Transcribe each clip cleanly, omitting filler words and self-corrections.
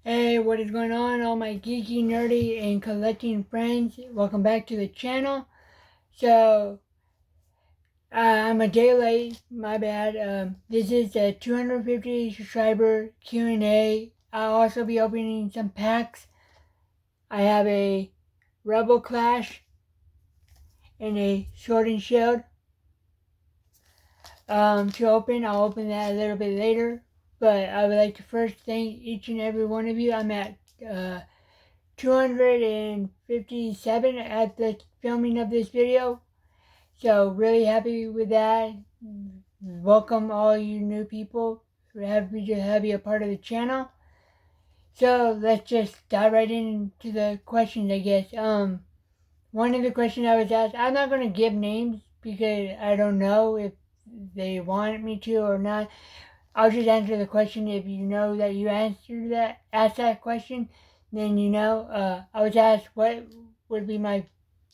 Hey, what is going on, all my geeky, nerdy, and collecting friends? Welcome back to the channel. So, I'm a day late, my bad. This is the 250 subscriber Q&A. I'll also be opening some packs. I have a Rebel Clash and a Sword and Shield to open. I'll open that a little bit later. But I would like to first thank each and every one of you. I'm at 257 at the filming of this video. So really happy with that. Welcome all you new people. We're happy to have you a part of the channel. So let's just dive right into the questions, I guess. One of the questions I was asked, I'm not gonna give names because I don't know if they want me to or not. I'll just answer the question. If you know that you asked that question, then you know. I was asked what would be my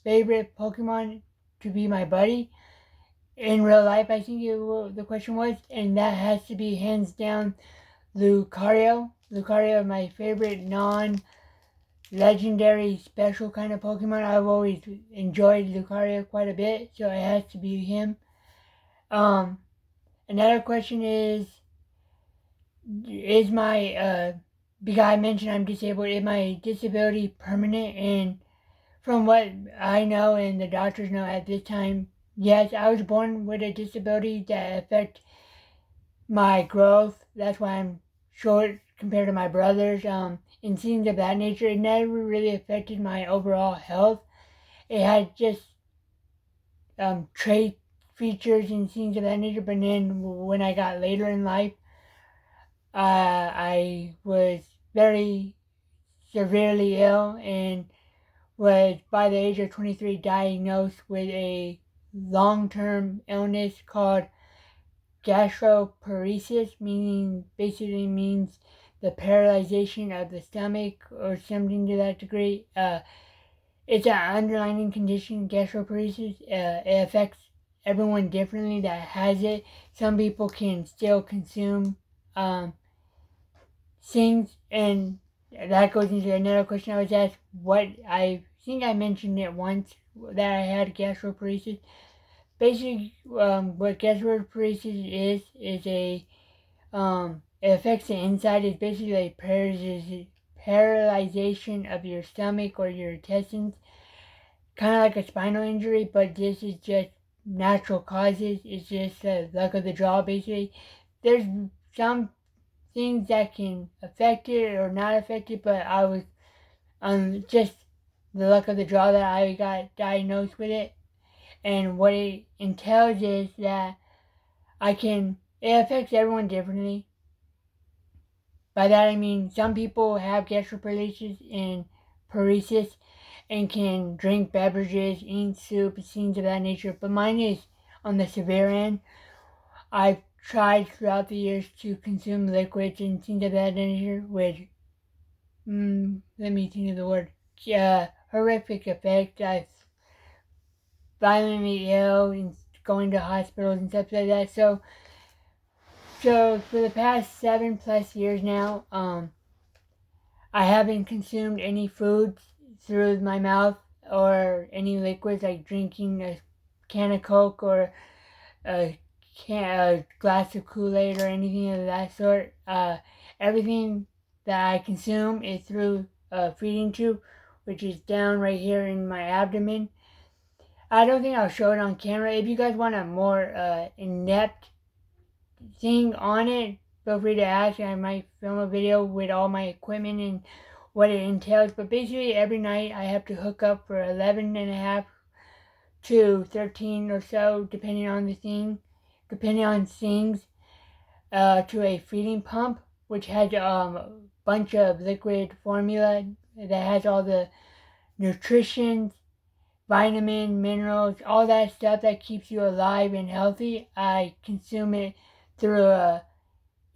favorite Pokemon to be my buddy in real life. I think the question was, and that has to be hands down Lucario. Lucario is my favorite non-legendary special kind of Pokemon. I've always enjoyed Lucario quite a bit, so it has to be him. Another question is my because I mentioned I'm disabled, is my disability permanent? And from what I know and the doctors know at this time, yes, I was born with a disability that affect my growth. That's why I'm short compared to my brothers. And things of that nature. It never really affected my overall health. It had just trait features and things of that nature. But then when I got later in life, I was very severely ill and was by the age of 23 diagnosed with a long-term illness called gastroparesis, meaning basically means the paralyzation of the stomach or something to that degree. It's an underlying condition, gastroparesis. It affects everyone differently that has it. Some people can still consume things, and that goes into another question I was asked. What I think I mentioned it once that I had gastroparesis. Basically, what gastroparesis is a it affects the inside. It's basically a paralyzation of your stomach or your intestines, kind of like a spinal injury, but this is just natural causes. It's just luck of the draw, basically. There's some things that can affect it or not affect it, but I was just the luck of the draw that I got diagnosed with it. And what it entails is that it affects everyone differently. By that I mean some people have gastroparesis and paresis and can drink beverages, eat soup, things of that nature, but mine is on the severe end. I've tried throughout the years to consume liquids and things of that nature, which, let me think of the word, horrific effect. I've violently ill and going to hospitals and stuff like that. So for the past 7+ years now, I haven't consumed any foods through my mouth or any liquids like drinking a can of Coke or a glass of Kool-Aid or anything of that sort. Everything that I consume is through a feeding tube, which is down right here in my abdomen. I don't think I'll show it on camera. If you guys want a more in-depth thing on it, feel free to ask. I might film a video with all my equipment and what it entails. But basically every night I have to hook up for 11.5 to 13 or so, depending on things, to a feeding pump, which has a bunch of liquid formula that has all the nutrition, vitamin, minerals, all that stuff that keeps you alive and healthy. I consume it through a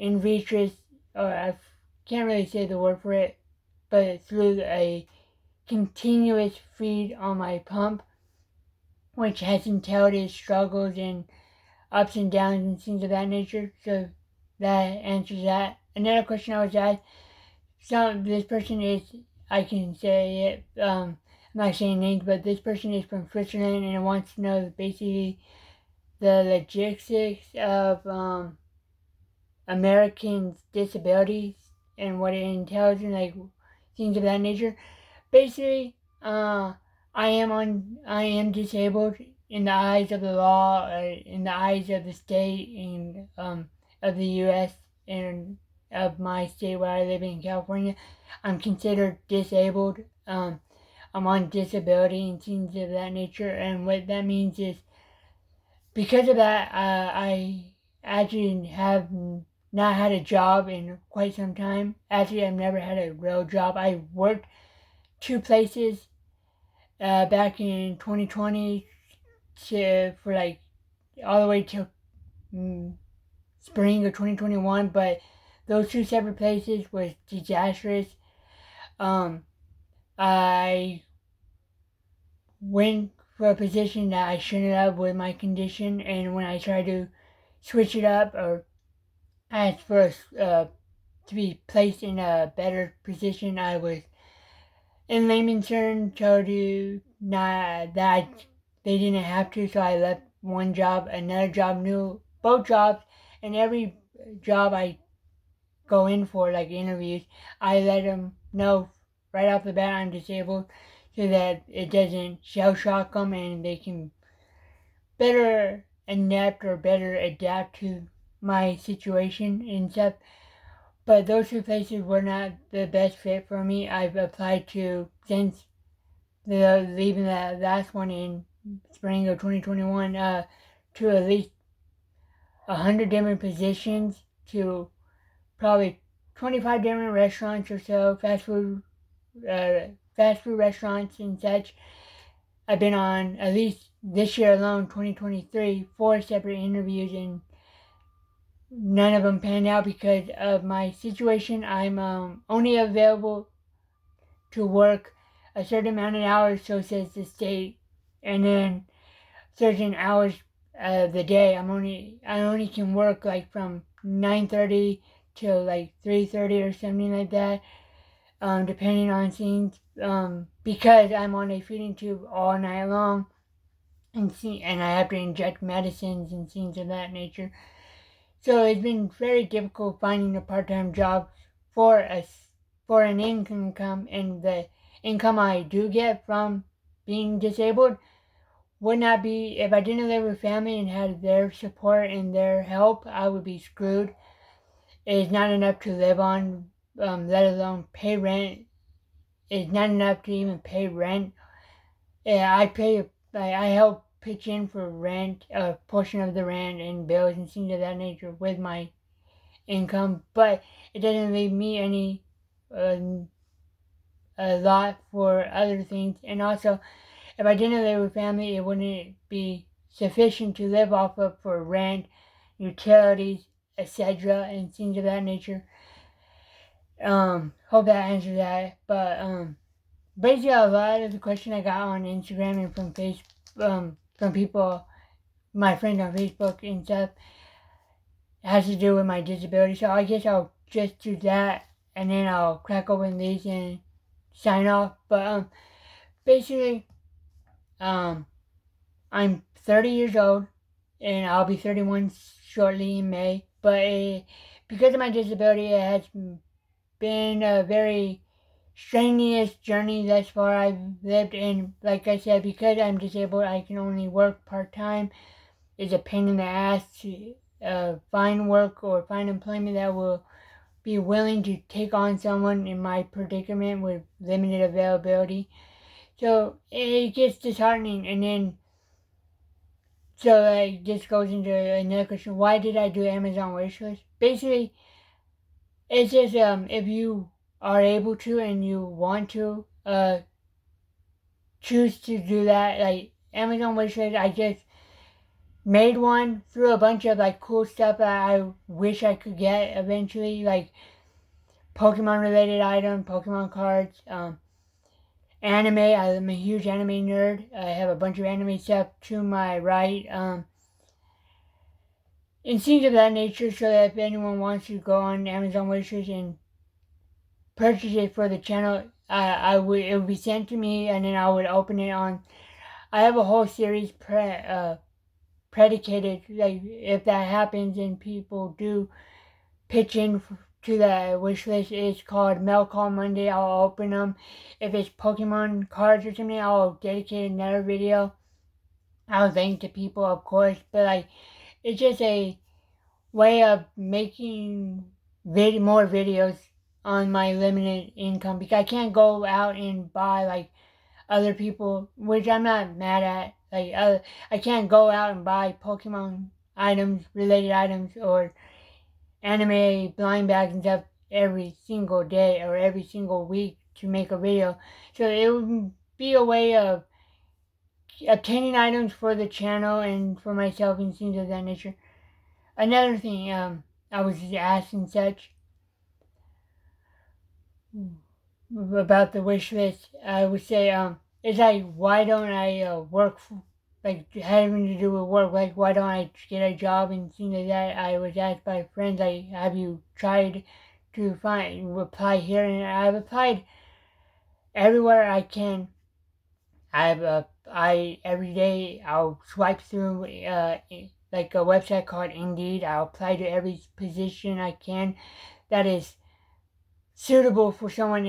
in vitro, or I can't really say the word for it, but through a continuous feed on my pump, which has entailed its struggles and ups and downs and things of that nature. So that answers that. Another question I was asked, this person is, I can say it, I'm not saying names, but this person is from Switzerland and wants to know basically the logistics of Americans' disabilities and what it entails and like things of that nature. Basically, I am disabled in the eyes of the law, in the eyes of the state, and of the U.S. and of my state where I live in California. I'm considered disabled. I'm on disability and things of that nature, and what that means is because of that, I actually have not had a job in quite some time. Actually, I've never had a real job. I worked two places back in 2020 for like all the way till mm, spring of 2021, but those two separate places was disastrous. Um, I went for a position that I shouldn't have with my condition, and when I tried to switch it up or ask for to be placed in a better position, I was in layman's terms told you not that they didn't have to, so I left one job, another job, new both jobs, and every job I go in for, like interviews, I let them know right off the bat I'm disabled, so that it doesn't shell shock them and they can better adapt or better adapt to my situation and stuff. But those two places were not the best fit for me. I've applied to since leaving the last one in spring of 2021 to at least 100 different positions to probably 25 different restaurants or so, uh, fast food restaurants and such. I've been on at least this year alone, 2023, 4 separate interviews, and none of them panned out because of my situation. I'm only available to work a certain amount of hours, so says the state, and then certain hours of the day. I only can work like from 9:30 till like 3:30 or something like that, depending on scenes. Because I'm on a feeding tube all night long, and I have to inject medicines and things of that nature. So it's been very difficult finding a part-time job for us for an income, and the income I do get from being disabled would not be if I didn't live with family and had their support and their help. I would be screwed. It's not enough to live on, let alone pay rent. It's not enough to even pay rent. Yeah, I help pitch in for rent, a portion of the rent and bills and things of that nature with my income, but it doesn't leave me any uh, a lot for other things. And also, if I didn't live with family, it wouldn't be sufficient to live off of for rent, utilities, etc., and things of that nature. Hope that answers that. But basically, a lot of the question I got on Instagram and from people, my friends on Facebook and stuff, has to do with my disability. So I guess I'll just do that, and then I'll crack open these and sign off. But basically, um, I'm 30 years old, and I'll be 31 shortly in May. But because of my disability, it has been a very strenuous journey thus far I've lived. And like I said, because I'm disabled, I can only work part time. It's a pain in the ass to find work or find employment that will be willing to take on someone in my predicament with limited availability. So it gets disheartening, and then so like this goes into another question: why did I do Amazon wishlist? Basically, it's just if you are able to and you want to choose to do that, like Amazon wishlist, I just made one through a bunch of like cool stuff that I wish I could get eventually, like Pokemon related items, Pokemon cards, anime. I'm a huge anime nerd. I have a bunch of anime stuff to my right, and things of that nature. So that if anyone wants to go on Amazon wishlist and purchase it for the channel, it would be sent to me, and then I would open it on. I have a whole series predicated, like if that happens and people do pitch in to the wish list. It's called Mail Call Monday. I'll open them. If it's Pokemon cards or something, I'll dedicate another video. I'll thank the people, of course, but like it's just a way of making more videos on my limited income, because I can't go out and buy like other people, which I'm not mad at. Like I can't go out and buy Pokemon items, related items, or anime blind bags and stuff every single day or every single week to make a video. So it would be a way of obtaining items for the channel and for myself and things of that nature. Another thing, I was asked and such about the wish list. I would say, it's like, why don't I work for, like, having to do with work, like, why don't I get a job and things like that. I was asked by friends, like, have you tried to apply here? And I've applied everywhere I can. I every day I'll swipe through like a website called Indeed. I'll apply to every position I can that is suitable for someone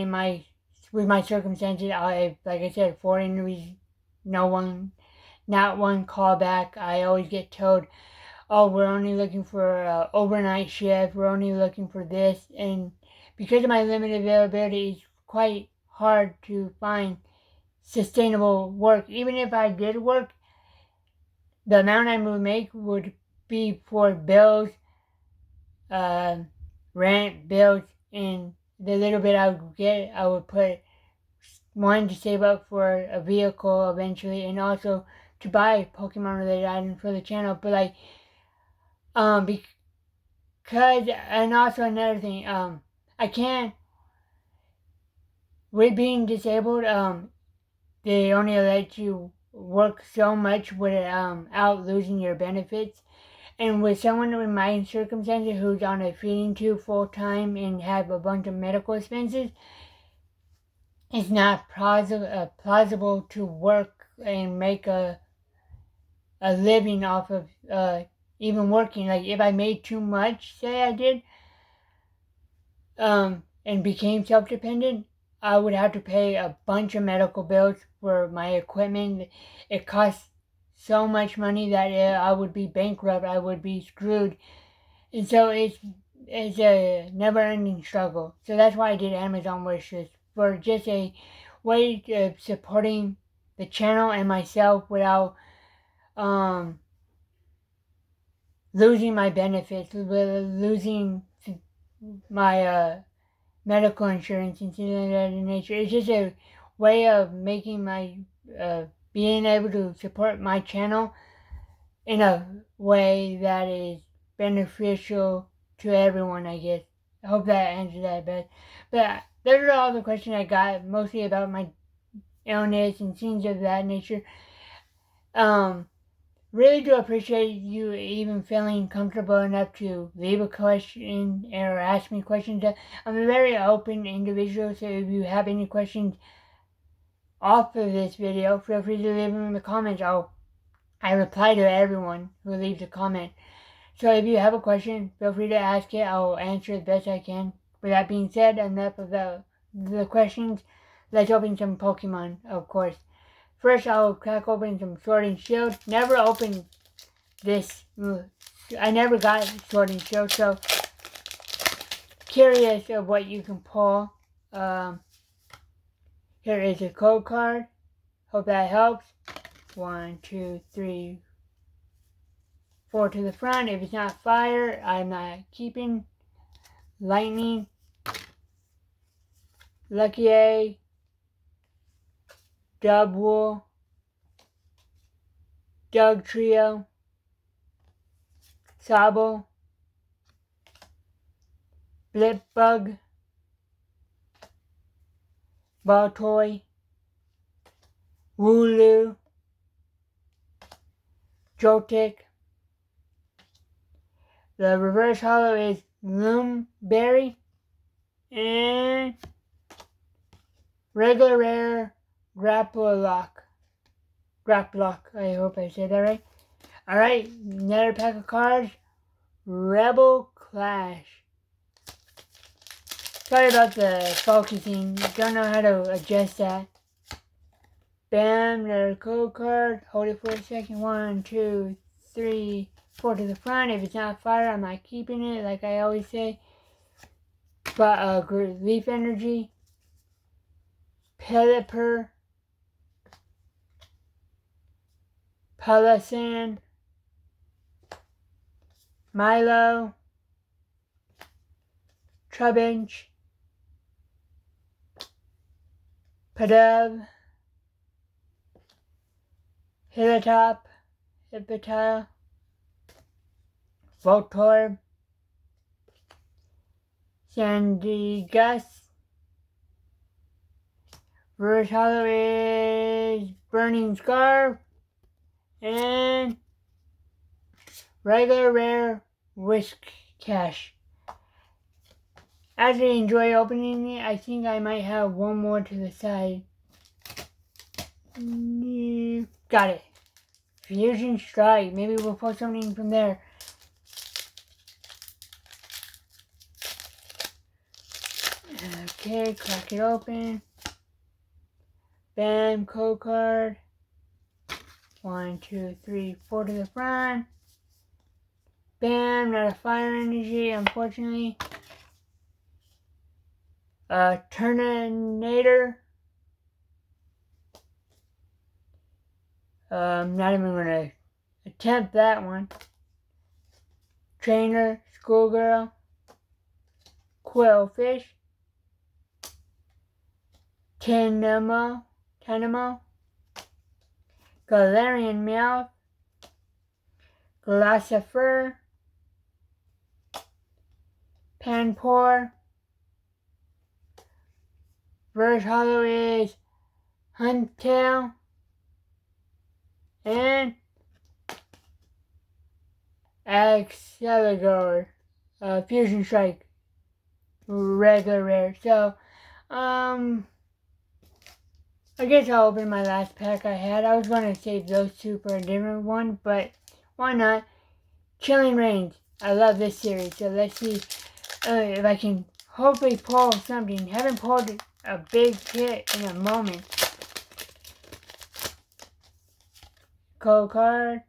with my circumstances. Like I said, 4 interviews, not one call back. I always get told, "Oh, we're only looking for overnight shift. We're only looking for this," and because of my limited availability, it's quite hard to find sustainable work. Even if I did work, the amount I would make would be for bills, uh, rent, bills, and the little bit I would get, I would put one to save up for a vehicle eventually, and also to buy Pokemon related items for the channel. But like, because, and also another thing, I can't, with being disabled, they only let you work so much without losing your benefits. And with someone in my circumstances who's on a feeding tube full time and have a bunch of medical expenses, it's not plausible to work and make a living off of even working. Like if I made too much, say I did, and became self-dependent, I would have to pay a bunch of medical bills for my equipment. It costs so much money that I would be bankrupt. I would be screwed. And so it's a never-ending struggle. So that's why I did Amazon wishlist, for just a way of supporting the channel and myself without losing my benefits, losing my medical insurance and things of that nature. It's just a way of making my being able to support my channel in a way that is beneficial to everyone, I guess. I hope that answers that best. But those are all the questions I got, mostly about my illness and things of that nature. Really do appreciate you even feeling comfortable enough to leave a question or ask me questions. I'm a very open individual, so if you have any questions off of this video, feel free to leave them in the comments. I reply to everyone who leaves a comment. So if you have a question, feel free to ask it. I'll answer as best I can. With that being said, enough of the questions. Let's open some Pokemon, of course. First, I'll crack open some Sword and Shield. Never opened this. I never got Sword and Shield, so curious of what you can pull. Here is a code card. Hope that helps. 1, 2, 3, 4 to the front. If it's not fire, I'm not keeping. Lightning. Lucky A. Dubwool. Dugtrio. Sobble. Blipbug. Baltoy. Wooloo. Joltik. The reverse holo is Loomberry. And Regular Rare Graplock. I hope I said that right. Alright, another pack of cards. Rebel Clash. Sorry about the focusing. Don't know how to adjust that. Bam, another code card. Hold it for a second. 1, 2, 3, 4 to the front. If it's not fire, I'm not keeping it, like I always say. But Leaf Energy. Pelipper. Palossand. Milo. Trubbish. Pidove. Hilltop. Hippolyta. Voltorb. Sandygast. Reverse Hollow is Burning Scarf. And regular rare Whiscash. As I enjoy opening it, I think I might have one more to the side. Got it. Fusion Strike. Maybe we'll pull something from there. Okay, crack it open. Bam, code card. 1, 2, 3, 4 to the front. Bam, not a fire energy, unfortunately. Turtonator. I'm not even gonna attempt that one. Trainer, Schoolgirl. Quillfish. Tynamo. Galarian Meowth. Glossifer. Panpour. Reverse Hollow is Huntail. And Excalibar. Fusion Strike. Regular rare. So, I guess I'll open my last pack I had. I was going to save those two for a different one, but why not? Chilling Reigns. I love this series, so let's see if I can hopefully pull something. Haven't pulled a big hit in a moment. Code card.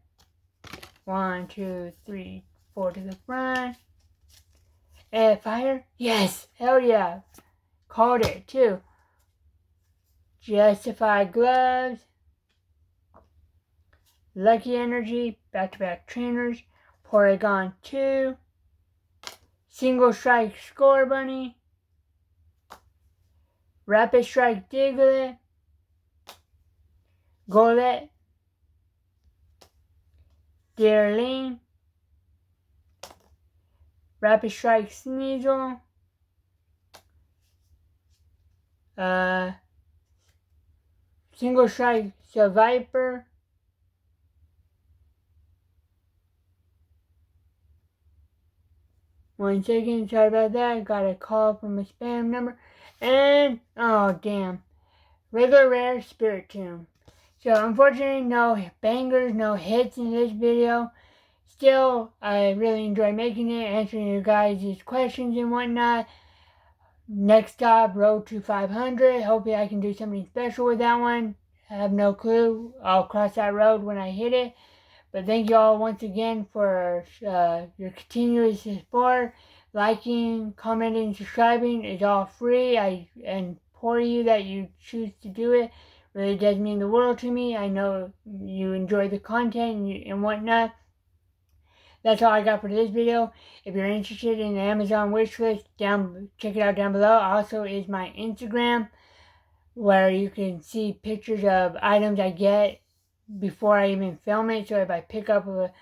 1, 2, 3, 4 to the front. And fire? Yes! Hell yeah! Called it too. Justified Gloves. Lucky Energy. Back-to-back trainers. Porygon 2. Single Strike Scorbunny. Rapid Strike Diglett. Golett. Deerling. Rapid Strike Sneasel. Single Strike Seviper. One second, sorry about that. Got a call from a spam number. And, oh damn. Regular rare Spiritomb. So unfortunately, no bangers, no hits in this video. Still, I really enjoy making it, answering your guys' questions and whatnot. Next stop, road to 500. Hopefully I can do something special with that one. I have no clue. I'll cross that road when I hit it. But thank you all once again for your continuous support. Liking, commenting, subscribing is all free. I implore you that you choose to do it. Really does mean the world to me. I know you enjoy the content and whatnot. That's all I got for this video. If you're interested in the Amazon wishlist, check it out down below. Also is my Instagram, where you can see pictures of items I get before I even film it. So if I pick up a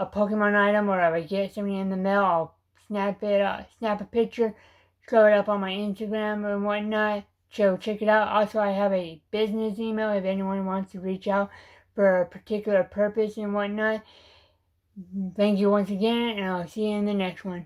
Pokemon item or if I get something in the mail, I'll snap a picture, throw it up on my Instagram and whatnot. So check it out. Also, I have a business email if anyone wants to reach out for a particular purpose and whatnot. Thank you once again, and I'll see you in the next one.